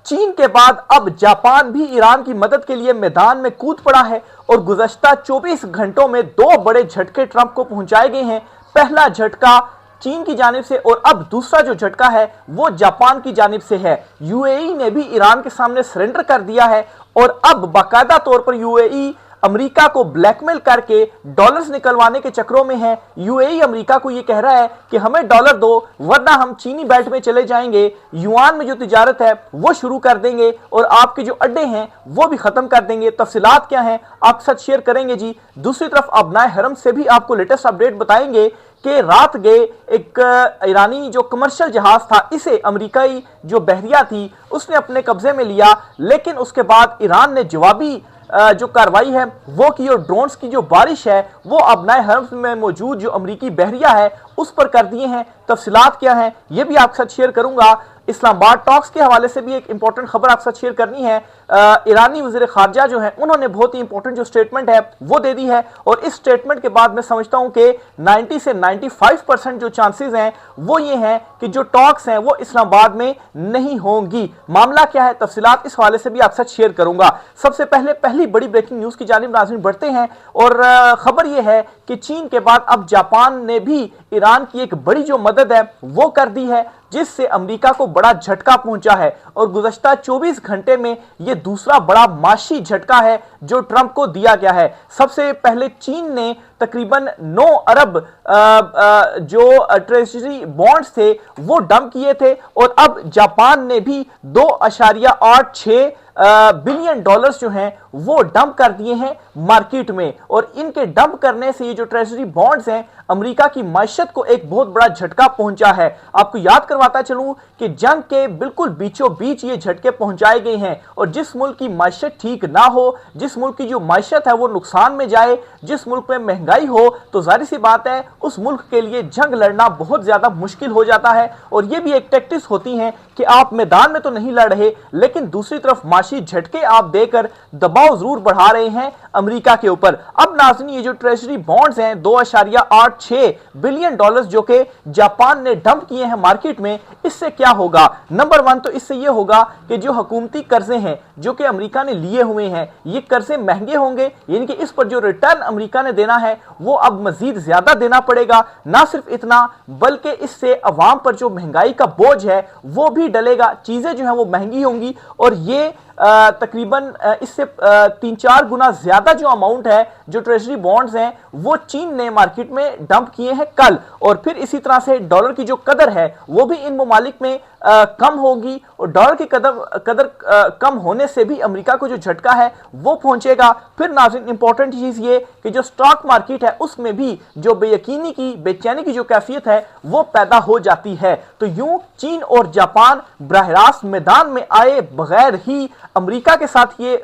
चीन के बाद अब जापान भी ईरान की मदद के लिए मैदान में कूद पड़ा है और गुज़श्ता 24 घंटों में दो बड़े झटके ट्रंप को पहुंचाए गए हैं। पहला झटका चीन की जानिब से और अब दूसरा जो झटका है वो जापान की जानिब से है। यूएई ने भी ईरान के सामने सरेंडर कर दिया है और अब बाकायदा तौर पर यूएई अमेरिका को ब्लैकमेल करके डॉलर्स निकलवाने के चक्रों में है। यूएई अमेरिका को यह कह रहा है कि हमें डॉलर दो वरना हम चीनी बेल्ट में चले जाएंगे, युआन में जो तिजारत है वो शुरू कर देंगे और आपके जो अड्डे हैं वो भी खत्म कर देंगे। तफसीलात क्या हैं आपके साथ शेयर करेंगे जी। दूसरी तरफ अबनाए हरम से भी आपको लेटेस्ट अपडेट बताएंगे कि रात गए एक ईरानी जो कमर्शियल जहाज था, इसे अमेरिकाई जो बहरिया थी उसने अपने कब्जे में लिया, लेकिन उसके बाद ईरान ने जवाबी जो कार्रवाई है वो की और ड्रोन्स की जो बारिश है वो अबनाए हरम में मौजूद जो अमरीकी बहरिया है उस पर कर दिए हैं। तफसीलात क्या है ये भी आपके साथ शेयर करूंगा। इस्लामाबाद टॉक्स के हवाले से भी एक इंपॉर्टेंट खबर आपके साथ शेयर करनी है। ईरानी वज़ीर खारजा जो है उन्होंने बहुत ही इंपॉर्टेंट जो स्टेटमेंट है वो दे दी है और इस स्टेटमेंट के बाद मैं समझता हूं कि 90 से 95% जो चांसेस हैं वो ये हैं कि जो टॉक्स हैं वो इस्लामाबाद में नहीं होंगी। मामला क्या है तफसीलात इस हवाले से भी आपके साथ शेयर करूंगा। सबसे पहले पहली बड़ी ब्रेकिंग न्यूज की जानिब नाज़रीन बढ़ते हैं और खबर यह है कि चीन के बाद अब जापान ने भी ईरान की एक बड़ी जो मदद है वो कर दी है, जिससे अमेरिका को बड़ा झटका पहुंचा है और गुज़श्ता 24 घंटे में यह दूसरा बड़ा माशी झटका है जो ट्रंप को दिया गया है। सबसे पहले चीन ने तकरीबन 9 अरब जो ट्रेजरी बॉन्ड्स थे वो डंप किए थे और अब जापान ने भी 2.86 बिलियन डॉलर्स जो हैं वो डंप कर दिए हैं मार्केट में और इनके डंप करने से ये जो ट्रेजरी बॉन्ड्स हैं अमेरिका की मायशत को एक बहुत बड़ा झटका पहुंचा है। आपको याद करवाता चलूं कि जंग के बिल्कुल बीचों बीच ये झटके पहुंचाए गए हैं और जिस मुल्क की मायशत ठीक ना हो, जिस मुल्क की जो मायशत है वो नुकसान में जाए, जिस मुल्क में महंगाई हो, तो जाहिर सी बात है उस मुल्क के लिए जंग लड़ना बहुत ज्यादा मुश्किल हो जाता है। और ये भी एक टैक्टिक्स होती हैं कि आप मैदान में तो नहीं लड़ रहे लेकिन दूसरी तरफ माशी झटके आप देकर दबाव जरूर बढ़ा रहे हैं अमेरिका के ऊपर। अब नाज़रीन ये जो ट्रेजरी बॉन्ड्स हैं 2.86 बिलियन डॉलर्स जो कि जापान ने डंप किए हैं मार्केट में, इससे क्या होगा? नंबर 1 तो इससे ये होगा कि जो हुकूमती कर्जे हैं जो कि अमेरिका ने लिए हुए हैं ये कर्जे महंगे होंगे, यानी कि इस पर जो रिटर्न अमेरिका ने देना है वो अब मजीद ज्यादा देना पड़ेगा। ना सिर्फ इतना बल्कि इससे अवाम पर जो महंगाई का बोझ है वो भी डलेगा, चीजें जो है वो महंगी होंगी और ये तकरीबन इससे 3-4 गुना ज्यादा जो अमाउंट है जो ट्रेजरी बॉन्ड्स हैं वो चीन ने मार्केट में डंप किए हैं कल। और फिर इसी तरह से डॉलर की जो कदर है वो भी इन ममालिक में कम होगी और डॉलर की कदर कम होने से भी अमेरिका को जो झटका है वो पहुंचेगा। फिर नाज़रीन इंपॉर्टेंट चीज ये कि जो स्टॉक मार्केट है उसमें भी जो बेयकीनी की बेचैनी की जो कैफियत है वो पैदा हो जाती है। तो यूं चीन और जापान बराह रास्त मैदान में आए बगैर ही अमेरिका के साथ ये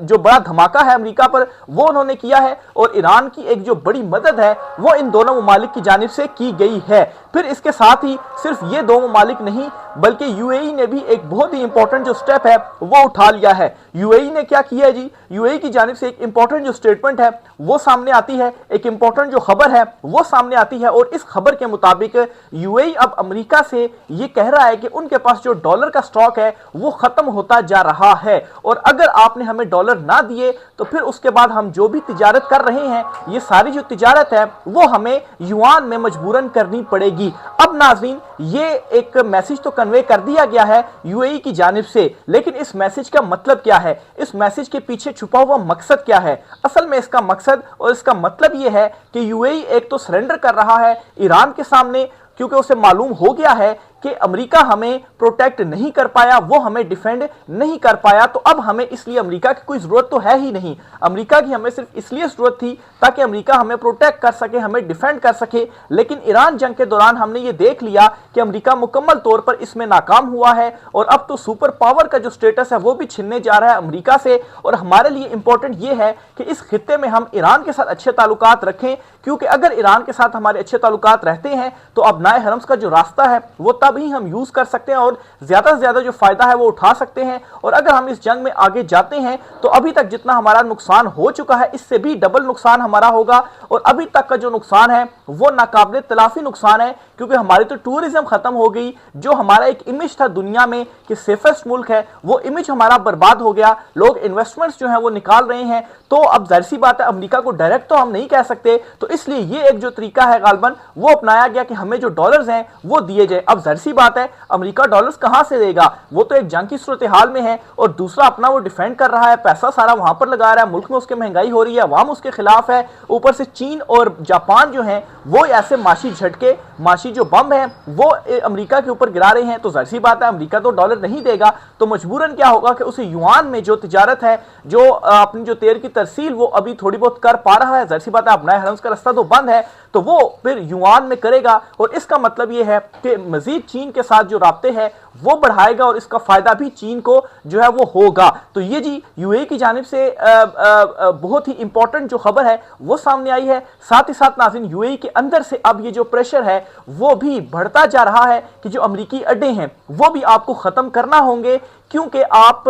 जो बड़ा धमाका है अमेरिका पर वो उन्होंने किया है और ईरान की एक जो बड़ी मदद है वो इन दोनों ममालिक की जानिब से की गई है। फिर इसके साथ ही सिर्फ ये दो ममालिक नहीं बल्कि यूएई ने भी एक बहुत ही इंपॉर्टेंट जो स्टेप है वो उठा लिया है। यूएई ने क्या किया है जी? यूएई की जानिब से एक इंपॉर्टेंट जो स्टेटमेंट है वो सामने आती है, एक इंपॉर्टेंट जो खबर है वो सामने आती है और इस खबर के मुताबिक यूएई अब अमेरिका से ये कह रहा है कि उनके पास जो डॉलर का स्टॉक है वो खत्म होता जा रहा है और अगर आपने हमें डॉलर ना दिए तो फिर उसके बाद हम जो भी तिजारत कर रहे हैं ये सारी जो तिजारत है वो हमें युआन में मजबूरन करनी पड़ेगी। अब नाज़रीन ये एक मैसेज तो कन्वे कर दिया गया है यूएई की जानिब से, लेकिन इस मैसेज का मतलब क्या है, इस मैसेज के पीछे छुपा हुआ मकसद क्या है? असल में इसका मकसद और इसका मतलब ये है कि यूएई एक तो सरेंडर कर रहा है ईरान के सामने क्योंकि उसे मालूम हो गया है कि अमेरिका हमें प्रोटेक्ट नहीं कर पाया, वो हमें डिफेंड नहीं कर पाया, तो अब हमें इसलिए अमेरिका की कोई जरूरत तो है ही नहीं। अमेरिका की हमें सिर्फ इसलिए जरूरत थी ताकि अमेरिका हमें प्रोटेक्ट कर सके, हमें डिफेंड कर सके। लेकिन ईरान जंग के दौरान हमने ये देख लिया कि अमेरिका मुकम्मल तौर पर इसमें नाकाम हुआ है और अब तो सुपर पावर का जो स्टेटस है वो भी छिनने जा रहा है अमेरिका से। और हमारे लिए इंपॉर्टेंट ये है कि इस खित्ते में हम ईरान के साथ अच्छे ताल्लुकात रखें, क्योंकि अगर ईरान के साथ हमारे अच्छे ताल्लुकात रहते हैं तो अबनाए हरम्स का जो रास्ता है वो तब ही हम यूज कर सकते हैं और ज्यादा से ज्यादा जो फायदा है वो उठा सकते हैं। और अगर हम इस जंग में आगे जाते हैं तो अभी तक जितना हमारा नुकसान हो चुका है इससे भी डबल नुकसान हमारा होगा और अभी तक का जो नुकसान है वो नाकाबिले तलाफी नुकसान है, क्योंकि हमारी तो टूरिज्म खत्म हो गई, जो हमारा एक इमेज था दुनिया में कि सेफेस्ट मुल्क है, वो इमेज हमारा बर्बाद हो गया। लोग इन्वेस्टमेंट्स जो है वो निकाल रहे हैं। तो अब जाहिर सी बात है अमेरिका को डायरेक्ट तो हम नहीं कह सकते, तो इसलिए ये एक जो तरीका है गालबन वो अपनाया गया कि हमें जो डॉलर्स हैं वो दिए जाए। अब जाहिर सी बात है अमेरिका डॉलर्स कहां से देगा, वो तो एक जंग की सूरत हाल में है, और दूसरा अपना वो डिफेंड कर रहा है, पैसा सारा वहां पर लगा रहा है, मुल्क में उसके महंगाई हो रही है, अवाम उसके खिलाफ है, ऊपर से चीन और जापान जो है वो ऐसे माशी झटके, माशी जो बम है वो अमेरिका के ऊपर गिरा रहे हैं। तो जाहिर सी बात है अमेरिका तो डॉलर नहीं देगा, तो मजबूरन क्या होगा कि उसे युआन में जो तिजारत है, जो अपनी जो तेल की तरसील वो अभी थोड़ी बहुत कर पा रहा है, जाहिर सी बात है अपना हरम्स का रास्ता तो बंद है, तो वो फिर युआन में करेगा। और इसका मतलब ये है कि मजीद चीन के साथ जो राब्ते हैं वो बढ़ाएगा, और इसका फायदा भी चीन को जो है वो होगा। तो ये जी यूएई की जानिब से बहुत ही इंपॉर्टेंट जो खबर है वो सामने आई है। साथ ही साथ नाज़रीन यूएई के अंदर से अब ये जो प्रेशर है वो भी बढ़ता जा रहा है कि जो अमरीकी अड्डे हैं वो भी आपको खत्म करना होंगे, क्योंकि आप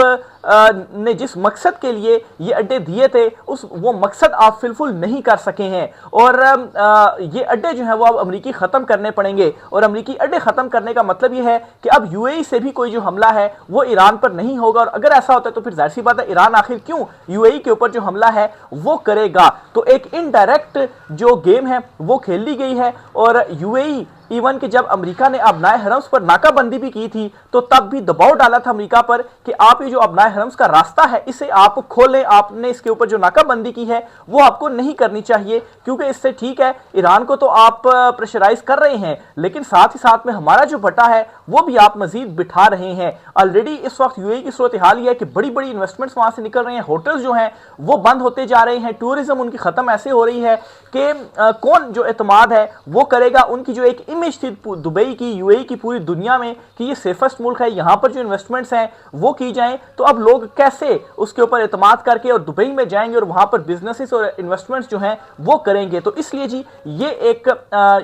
ने जिस मकसद के लिए ये अड्डे दिए थे उस वो मकसद आप फिलफुल नहीं कर सके हैं, और ये अड्डे जो हैं वो अब अमरीकी खत्म करने पड़ेंगे। और अमरीकी अड्डे खत्म करने का मतलब ये है कि अब यूएई से भी कोई जो हमला है वो ईरान पर नहीं होगा, और अगर ऐसा होता है तो फिर जाहिर सी बात है ईरान आखिर क्यों यूएई के ऊपर जो हमला है वो करेगा। तो एक इनडायरेक्ट जो गेम है वो खेल ली गई है। और यूएई इवन कि जब अमेरिका ने अपनाए हरम्स पर नाकाबंदी भी की थी तो तब भी दबाव डाला था अमेरिका पर कि आप ये जो अपनाए हरम्स का रास्ता है इसे आप खोलें, आपने इसके ऊपर जो नाकाबंदी की है वो आपको नहीं करनी चाहिए, क्योंकि इससे ठीक है ईरान को तो आप प्रेशराइज कर रहे हैं, लेकिन साथ ही साथ में हमारा जो बटा है वो भी आप मजीद बिठा रहे हैं। ऑलरेडी इस वक्त यूएई की सूरत हाल ये है कि बड़ी बड़ी इन्वेस्टमेंट्स वहां से निकल रहे हैं, होटल्स जो हैं वो बंद होते जा रहे हैं, टूरिज्म उनकी खत्म ऐसे हो रही है कि कौन जो एतमाद है वो करेगा। उनकी जो एक इमेज थी दुबई की, यूएई की पूरी दुनिया में कि ये सेफेस्ट मुल्क है, यहां पर जो इन्वेस्टमेंट्स हैं वो की जाएं, तो अब लोग कैसे उसके ऊपर एतमाद करके और दुबई में जाएंगे और वहां पर बिजनेसेस और इन्वेस्टमेंट्स जो हैं वो करेंगे। तो इसलिए जी ये एक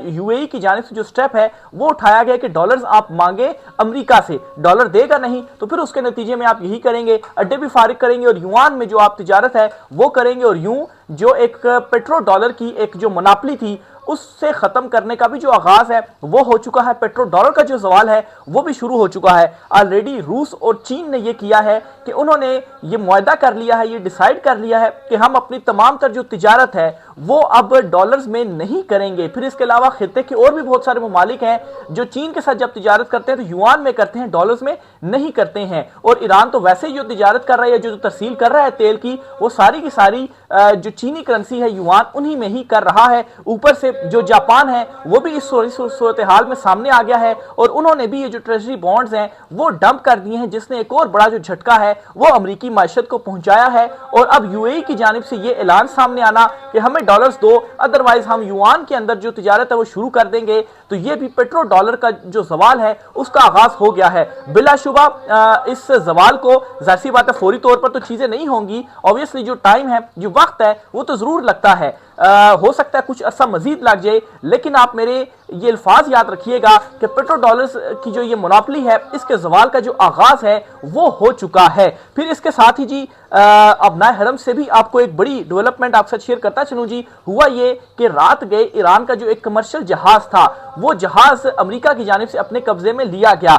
यूएई की जानिब से जो स्टेप है वो उठाया गया कि डॉलर्स आप मांगे अमेरिका से, डॉलर देगा नहीं तो फिर उसके नतीजे में आप यही करेंगे, अड्डे भी फारिग करेंगे और युआन में जो आप तिजारत है वो करेंगे, और यूं जो एक पेट्रो डॉलर की एक जो मोनोपोली थी उससे खत्म करने का भी जो आगाज है वो हो चुका है। पेट्रो डॉलर का जो सवाल है वो भी शुरू हो चुका है। ऑलरेडी रूस और चीन ने ये किया है कि उन्होंने ये मुआहदा कर लिया है, ये डिसाइड कर लिया है कि हम अपनी तमाम तर जो तिजारत है वो अब डॉलर्स में नहीं करेंगे। फिर इसके अलावा खित्ते के और भी बहुत सारे ममालिक हैं जो चीन के साथ जब तिजारत करते हैं तो युआन में करते हैं, डॉलर्स में नहीं करते हैं। और ईरान तो वैसे ही जो तिजारत कर रहा है, जो तरसील कर रहा है तेल की, वो सारी की सारी जो चीनी करेंसी है युआन उन्हीं में ही कर रहा है। ऊपर से जो जापान है वो भी इस सूरत हाल में सामने आ गया है और उन्होंने भी ये जो ट्रेजरी बॉन्ड्स हैं वो डंप कर दिए हैं, जिसने एक और बड़ा जो झटका है वो अमेरिकी माशत को पहुंचाया है। और अब यूएई की जानिब से ये ऐलान सामने आना कि हमें डॉलर्स दो, अदरवाइज हम युआन के अंदर जो तिजारत है वो शुरू कर देंगे, तो ये भी पेट्रो डॉलर का जो सवाल है उसका आगाज हो गया है। बिलाशुबा इस सवाल को जाहिर सी बात है फौरी तौर पर तो चीजें नहीं होंगी, ऑब्वियसली जो टाइम है, जो वक्त है वो तो जरूर लगता है, हो सकता है कुछ अरसा मजीद लग जाए, लेकिन आप मेरे ये अल्फाज याद रखिएगा कि पेट्रो डॉलर्स की जो ये मोनोपोली है इसके सवाल का जो आगाज है वो हो चुका है। फिर इसके साथ ही जी अब नए हरम से भी आपको एक बड़ी डेवलपमेंट आपके साथ शेयर करता चलूं जी। हुआ ये कि रात गए ईरान का जो एक कमर्शियल जहाज था वो जहाज अमेरिका की जानिब से अपने कब्जे में लिया गया।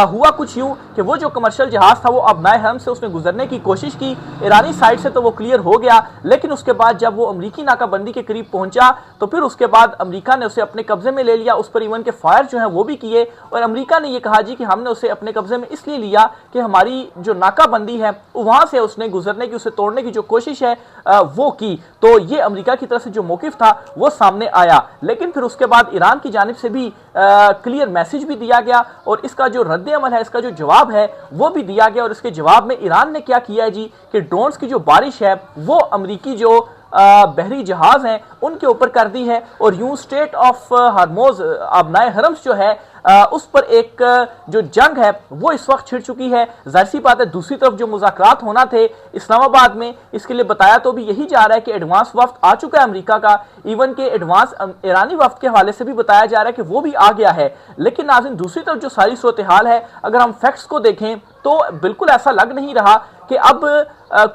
हुआ कुछ यूं कि वो जो कमर्शियल जहाज था वो अब नए हरम से उसने गुजरने की कोशिश की, ईरानी साइड से तो वो क्लियर हो गया, लेकिन उसके बाद जब वो अमेरिकी नाकाबंदी के करीब पहुंचा तो फिर उसके बाद अमेरिका ने उसे अपने कब्जे में ले लिया, उस पर इवन के फायर जो है वो भी किए। और अमेरिका ने ये कहा जी कि हमने उसे अपने कब्जे में इसलिए लिया कि हमारी जो नाकाबंदी है वहां से उसने गुजरने की, उसे तोड़ने की जो कोशिश है वो की। तो ये अमेरिका की तरफ से जो मौकिफ था वो सामने आया, लेकिन फिर उसके बाद ईरान की जानिब से भी क्लियर मैसेज भी दिया गया और इसका जो रद्द अमल है, इसका जो जवाब है वो भी दिया गया। और इसके जवाब में ईरान ने क्या किया है जी कि ड्रोन्स की जो बारिश है वो अमेरिकी जो बहरी जहाज हैं उनके ऊपर कर दी है। और यूं स्टेट ऑफ हॉर्मुज़ अब नए हरम्स जो है उस पर एक जो जंग है वो इस वक्त छिड़ चुकी है। जाहिर सी बात है दूसरी तरफ जो मुज़ाकरात होना थे इस्लामाबाद में, इसके लिए बताया तो भी यही जा रहा है कि एडवांस वफ्त आ चुका है अमेरिका का, इवन के एडवांस ईरानी वफ्त के हवाले से भी बताया जा रहा है कि वो भी आ गया है। लेकिन नाज़रीन दूसरी तरफ जो सारी सूरत हाल है, अगर हम फैक्ट्स को देखें तो बिल्कुल ऐसा लग नहीं रहा कि अब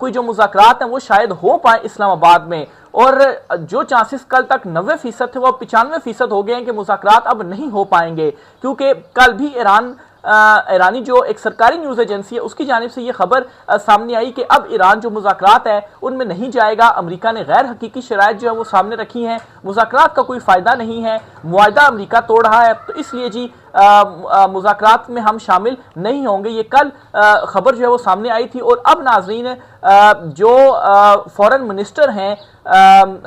कोई जो मुज़ाकरात हैं वो शायद हो पाए इस्लामाबाद में, और जो चांसेस कल तक 90% थे वो 95% हो गए हैं कि मुज़ाकरात अब नहीं हो पाएंगे, क्योंकि कल भी ईरानी जो एक सरकारी न्यूज़ एजेंसी है उसकी जानिब से ये खबर सामने आई कि अब ईरान जो मुज़ाकरात है उनमें नहीं जाएगा। अमेरिका ने गैर हकीकी शराइत जो है वो सामने रखी हैं, मुज़ाकरात का कोई फ़ायदा नहीं है, मुआहदा अमेरिका तोड़ रहा है, तो इसलिए जी मुज़ाकरात में हम शामिल नहीं होंगे। ये कल खबर जो है वो सामने आई थी। और अब नाजरीन जो फॉरेन मिनिस्टर हैं,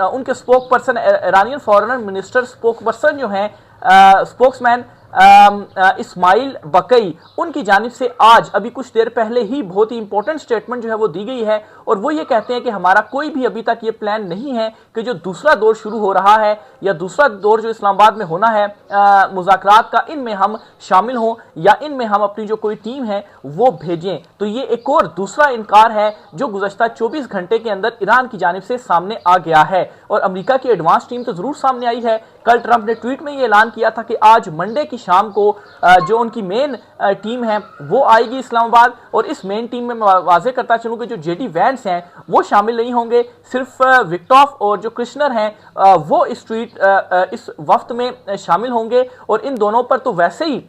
उनके spoke person, Iranian foreign minister spoke person जो हैं, स्पोक्समैन इस्माइल बकई, उनकी जानिब से आज अभी कुछ देर पहले ही बहुत ही इंपॉर्टेंट स्टेटमेंट जो है वो दी गई है, और वो ये कहते हैं कि हमारा कोई भी अभी तक ये प्लान नहीं है कि जो दूसरा दौर शुरू हो रहा है या दूसरा दौर जो इस्लामाबाद में होना है मुज़ाकरात का, इनमें हम शामिल हों या इनमें हम अपनी जो कोई टीम है वो भेजें। तो ये एक और दूसरा इनकार है जो गुज़श्ता 24 घंटे के अंदर ईरान की जानिब से सामने आ गया है। और अमेरिका की एडवांस टीम तो जरूर सामने आई है। कल ट्रंप ने ट्वीट में ये ऐलान किया था कि आज मंडे की शाम को जो उनकी मेन टीम है वो आएगी इस्लामाबाद, और इस मेन टीम में मैं वाज़ेह करता चलूं कि जो जेडी वैंस हैं वो शामिल नहीं होंगे, सिर्फ विक्टॉफ और जो कृष्णर हैं वो इस वफ्त में शामिल होंगे। और इन दोनों पर तो वैसे ही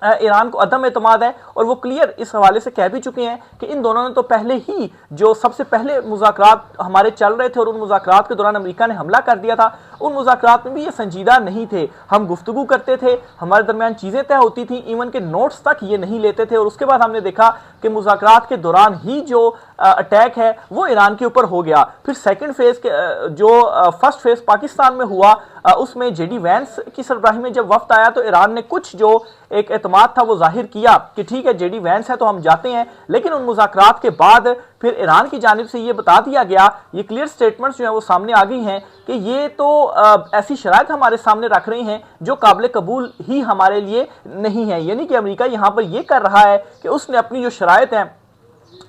ईरान को अदम एतमाद है, और वो क्लियर इस हवाले से कह भी चुके हैं कि इन दोनों ने तो पहले ही जो सबसे पहले मुज़ाकरात हमारे चल रहे थे और उन मुज़ाकरात के दौरान अमेरिका ने हमला कर दिया था, उन मुज़ाकरात में भी ये संजीदा नहीं थे। हम गुफ्तगू करते थे, हमारे दरमियान चीज़ें तय होती थी, इवन के नोट्स तक ये नहीं लेते थे। और उसके बाद हमने देखा कि मुज़ाकरात के दौरान ही जो अटैक है वो ईरान के ऊपर हो गया। फिर सेकंड फेज़ के जो फर्स्ट फेज़ पाकिस्तान में हुआ, उसमें जेडी वैंस की सरबराही में जब वफ्त आया तो ईरान ने कुछ जो एक एतमाद था वो जाहिर किया कि ठीक है जेडी वैंस है तो हम जाते हैं। लेकिन उन मुज़ाकरात के बाद फिर ईरान की जानिब से ये बता दिया गया, ये क्लियर स्टेटमेंट्स जो है वो सामने आ गई हैं कि ये तो ऐसी शराइत हमारे सामने रख रहे हैं जो काबिल कबूल ही हमारे लिए नहीं है। यानी कि अमेरिका यहाँ पर ये कर रहा है कि उसने अपनी जो शराइत हैं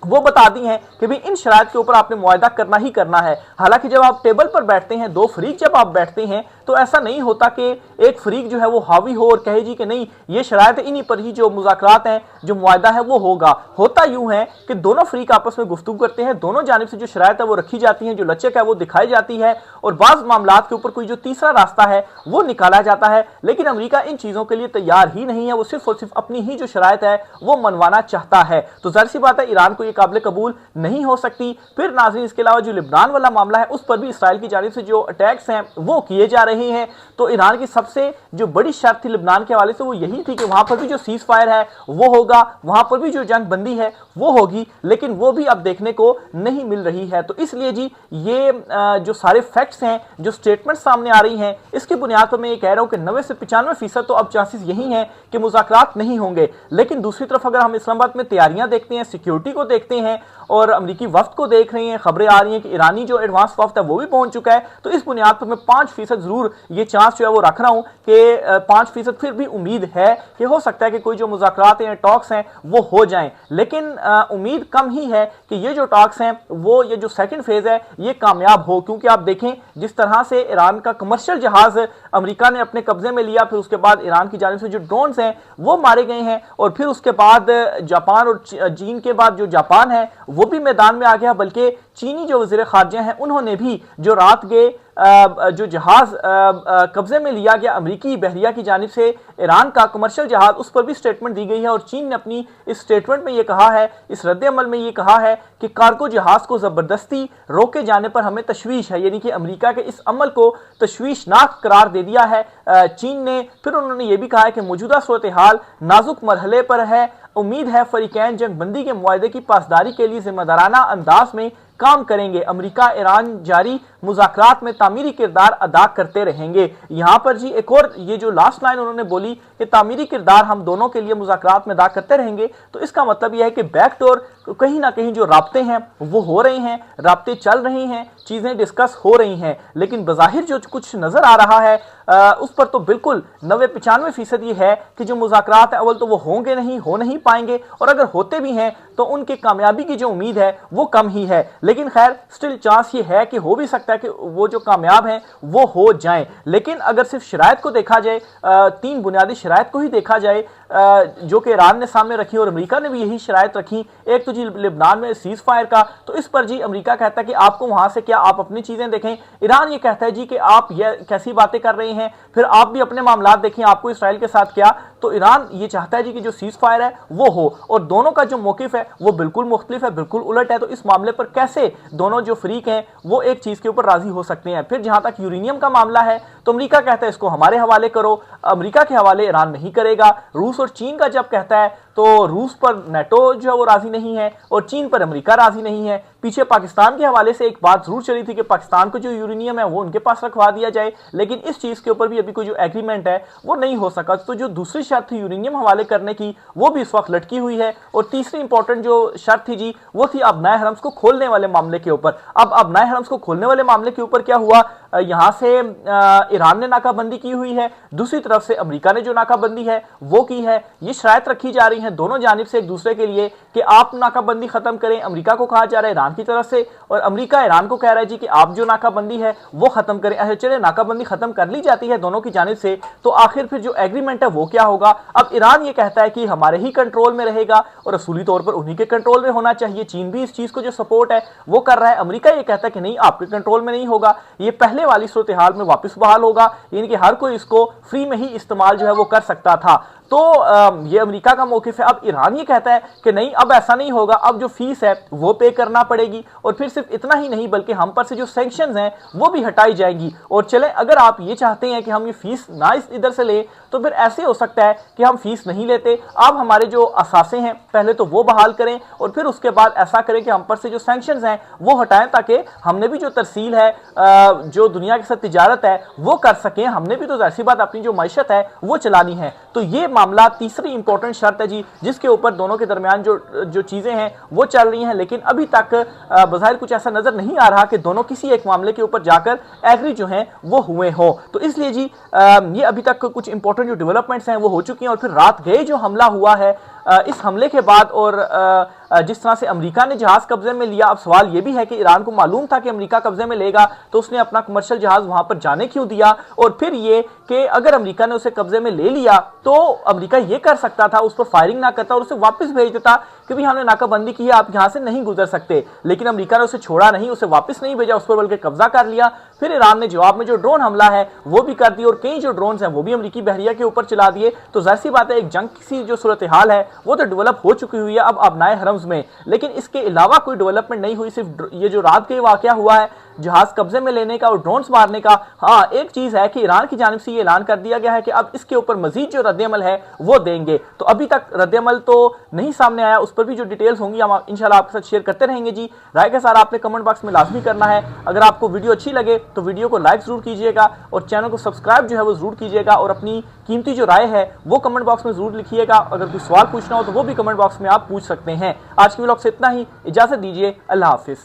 वो बता दी हैं कि भाई इन शराइत के ऊपर आपने मुआहदा करना ही करना है। हालांकि जब आप टेबल पर बैठते हैं, दो फरीक जब आप बैठते हैं, तो ऐसा नहीं होता कि एक फरीक जो है वो हावी हो और कहे जी कि नहीं ये शराइत है, इन्हीं पर ही जो मुज़ाकरात हैं, जो मुआहदा है वो होगा। होता यूं है कि दोनों फरीक आपस में गुफ्तगू करते हैं, दोनों जानिब से जो शराइत है वो रखी जाती है, जो लचक है वो दिखाई जाती है, और बाज़ मामलात के ऊपर कोई जो तीसरा रास्ता है वो निकाला जाता है। लेकिन अमेरिका इन चीज़ों के लिए तैयार ही नहीं है, वो सिर्फ और सिर्फ अपनी ही जो शराइत है वो मनवाना चाहता है। तो जाहिर सी बात है ईरान को ये काबिल कबूल नहीं हो सकती। फिर नाज़रीन इसके अलावा जो लिबनान वाला मामला है उस पर भी इसराइल की जानिब से जो अटैक्स हैं वो किए जा रहे हैं। तो ईरान की सबसे जो बड़ी शर्त थी लिबनान के हवाले से वो यही थी कि वहां पर भी जो सीज फायर है वो होगा, वहां पर भी जो जंग बंदी है वो होगी, लेकिन वो भी अब देखने को नहीं मिल रही है। तो इसलिए जी ये जो सारे फैक्ट्स हैं, जो स्टेटमेंट सामने आ रही हैं, इसकी बुनियाद पर मैं ये कह रहा हूं कि 90 से 95% तो अब चांसेस यही हैं कि मुज़ाकरात नहीं होंगे। लेकिन दूसरी तरफ अगर हम इस्लामाबाद में तैयारियां देखते हैं, सिक्योरिटी को देखते हैं और अमेरिकी वफ्द को देख रहे हैं, खबरें आ रही हैं कि ईरानी जो एडवांस वफ्द है वो भी पहुंच चुका है, तो इस बुनियाद पर मैं 5% जरूर ये चांस जो है वो रख रहा हूं कि 5% फिर भी उम्मीद है कि हो सकता है कि कोई जो मुज़ाकरात हैं, टॉक्स हैं वो हो जाएं। लेकिन उम्मीद कम ही है कि ये जो टॉक्स हैं वो ये जो सेकंड फेज है ये कामयाब हो, क्योंकि आप देखें जिस तरह से ईरान का कमर्शियल जहाज अमेरिका ने अपने कब्जे में लिया, फिर उसके बाद ईरान की जानिब से जो ड्रोन्स हैं वो मारे गए हैं, और फिर उसके बाद जापान और चीन के बाद जो जापान है वो भी मैदान में आ गया। बल्कि चीनी जो वज़ीर ख़ारजा हैं उन्होंने भी जो रात के जो जहाज कब्जे में लिया गया अमेरिकी बहरिया की जानिब से ईरान का कमर्शियल जहाज, उस पर भी स्टेटमेंट दी गई है। और चीन ने अपनी इस स्टेटमेंट में ये कहा है, इस रद्द-ए-अमल में ये कहा है कि कार्गो जहाज को ज़बरदस्ती रोके जाने पर हमें तशवीश है, यानी कि अमेरिका के इस अमल को तशवीशनाक करार दे दिया है चीन ने। फिर उन्होंने ये भी कहा है कि मौजूदा सूरत हाल नाजुक मरहले पर है, उम्मीद है फरीकैन जंग बंदी के मुआहदे की पासदारी के लिए जिम्मेदाराना अंदाज में काम करेंगे, अमेरिका ईरान जारी मुज़ाकरात में तामीरी किरदार अदा करते रहेंगे। यहाँ पर जी एक और ये जो लास्ट लाइन उन्होंने बोली कि तामीरी किरदार हम दोनों के लिए मुज़ाकरात में अदा करते रहेंगे, तो इसका मतलब यह है कि बैकडोर कहीं ना कहीं जो राब्ते हैं वो हो रहे हैं, राब्ते चल रहे हैं, चीज़ें डिस्कस हो रही हैं। लेकिन बज़ाहिर जो कुछ नज़र आ रहा है उस पर तो बिल्कुल 90-95% ये है कि जो मुज़ाकरात अव्वल तो वो होंगे नहीं, हो नहीं पाएंगे, और अगर होते भी हैं तो उनके कामयाबी की जो उम्मीद है वो कम ही है। लेकिन खैर स्टिल चांस ये है कि हो भी सकता है कि वो जो कामयाब हैं वो हो जाएं। लेकिन अगर सिर्फ शराइत को देखा जाए, 3 बुनियादी शराइत को ही देखा जाए, जो कि ईरान ने सामने रखी और अमेरिका ने भी यही शराइत रखी। एक तो जी लेबनान में सीज फायर का, तो इस पर जी अमेरिका कहता है कि आपको वहां से क्या, आप अपनी चीजें देखें। ईरान ये कहता है जी कि आप ये कैसी बातें कर रहे हैं, फिर आप भी अपने मामलात देखें, आपको इसराइल के साथ क्या। तो ईरान ये चाहता है जी कि जो सीज फायर है वो हो, और दोनों का जो मौकिफ है वो बिल्कुल मुख्तलिफ है, बिल्कुल उलट है। तो इस मामले पर कैसे दोनों जो फरीक हैं वो एक चीज के ऊपर राजी हो सकते हैं। फिर जहां तक यूरेनियम का मामला है तो अमेरिका कहता है इसको हमारे हवाले करो, अमेरिका के हवाले ईरान नहीं करेगा। रूस और चीन का जब कहता है तो रूस पर नेटो जो है वो राजी नहीं है और चीन पर अमेरिका राजी नहीं है। पीछे पाकिस्तान के हवाले से एक बात जरूर चली थी कि पाकिस्तान को जो यूरेनियम है वो उनके पास रखवा दिया जाए, लेकिन इस चीज के ऊपर भी अभी कोई जो एग्रीमेंट है वो नहीं हो सका। तो जो दूसरी शर्त थी यूरेनियम हवाले करने की वो भी इस वक्त लटकी हुई है। और तीसरी इंपॉर्टेंट जो शर्त थी जी वो थी अबनाए हरम्स को खोलने वाले मामले के ऊपर। अब अबनाए हरम्स को खोलने वाले मामले के ऊपर क्या हुआ, यहां से ईरान ने नाकाबंदी की हुई है, दूसरी तरफ से अमेरिका ने जो नाकाबंदी है वो की है। ये शराइत रखी जा रही है दोनों जानिब से एक दूसरे के लिए कि आप नाकाबंदी खत्म करें। अमेरिका को कहा जा रहा है ईरान की तरफ से, और अमेरिका ईरान को कह रहा है जी कि आप जो नाकाबंदी है वो खत्म करें। ऐसे चले नाकाबंदी खत्म कर ली जाती है दोनों की जानिब से, तो आखिर फिर जो एग्रीमेंट है वो क्या होगा। अब ईरान ये कहता है कि हमारे ही कंट्रोल में रहेगा और असूली तौर पर उन्हीं के कंट्रोल में होना चाहिए। चीन भी इस चीज को जो सपोर्ट है वो कर रहा है। अमेरिका ये कहता है कि नहीं, आपके कंट्रोल में नहीं होगा, ये पहले वाली सूरत हाल में वापस बहाल होगा, यानी कि हर कोई इसको फ्री में ही इस्तेमाल जो है वो कर सकता था। तो ये अमेरिका का मौकिफ है। अब ईरान ये कहता है कि नहीं, अब ऐसा नहीं होगा, अब जो फीस है वो पे करना पड़ेगी, और फिर सिर्फ इतना ही नहीं बल्कि हम पर से जो सैंक्शंस हैं वो भी हटाई जाएंगी। और चले अगर आप ये चाहते हैं कि हम ये फीस ना इस इधर से ले, तो फिर ऐसे हो सकता है कि हम फीस नहीं लेते, आप हमारे जो असासे हैं पहले तो वो बहाल करें, और फिर उसके बाद ऐसा करें कि हम पर से जो सैंक्शंस हैं वो हटाएं, ताकि हमने भी जो तरसील है, जो दुनिया के साथ तिजारत है वो कर सकें। हमने भी तो ऐसी बात अपनी जो मैशत है वो चलानी है। तो ये मामला तीसरी इंपॉर्टेंट शर्त है जी, जिसके ऊपर दोनों के दरमियान जो चीजें हैं वो चल रही हैं। लेकिन अभी तक बज़ाहिर कुछ ऐसा नजर नहीं आ रहा कि दोनों किसी एक मामले के ऊपर जाकर एग्री जो हैं वो हुए हो। तो इसलिए जी ये अभी तक कुछ इंपॉर्टेंट जो डेवलपमेंट्स हैं वो हो चुकी हैं। और फिर रात गए जो हमला हुआ है, इस हमले के बाद और जिस तरह से अमेरिका ने जहाज कब्जे में लिया, अब सवाल यह भी है कि ईरान को मालूम था कि अमेरिका कब्जे में लेगा, तो उसने अपना कमर्शियल जहाज वहां पर जाने क्यों दिया। और फिर ये कि अगर अमेरिका ने उसे कब्जे में ले लिया तो अमेरिका ये कर सकता था, उस पर फायरिंग ना करता और उसे वापस भेज देता कि भाई हमने नाकाबंदी की है, आप यहां से नहीं गुजर सकते। लेकिन अमेरिका ने उसे छोड़ा नहीं, उसे वापस नहीं भेजा, उस पर बल्कि कब्जा कर लिया। फिर ईरान ने जवाब में जो ड्रोन हमला है वो भी कर दिया, और कई जो ड्रोन हैं वो भी अमेरिकी बहरिया के ऊपर चला दिए। तो जाहिर सी बात है एक जंग की जो सूरत हाल है वो तो डेवलप हो चुकी हुई है अब अबनाए हरम्स में। लेकिन इसके अलावा कोई डेवलपमेंट नहीं हुई, सिर्फ ये जो रात के वाकया हुआ है जहाज कब्जे में लेने का और ड्रोन्स मारने का। हाँ, एक चीज है कि ईरान की जानिब से ये ऐलान कर दिया गया है कि अब इसके ऊपर मजीद जो रद्द-ए-अमल है वो देंगे। तो अभी तक रद्द-ए-अमल तो नहीं सामने आया, उस पर भी जो डिटेल्स होंगी हम इंशाल्लाह आपके साथ शेयर करते रहेंगे जी। राय के साथ आपने कमेंट बॉक्स में लाजमी करना है। अगर आपको वीडियो अच्छी लगे तो वीडियो को लाइक जरूर कीजिएगा और चैनल को सब्सक्राइब जो है वो जरूर कीजिएगा, और अपनी कीमती जो राय है वो कमेंट बॉक्स में जरूर लिखिएगा। अगर कोई सवाल पूछना हो तो वो भी कमेंट बॉक्स में आप पूछ सकते हैं। आज की व्लॉग से इतना ही, इजाजत दीजिए, अल्लाह हाफिज।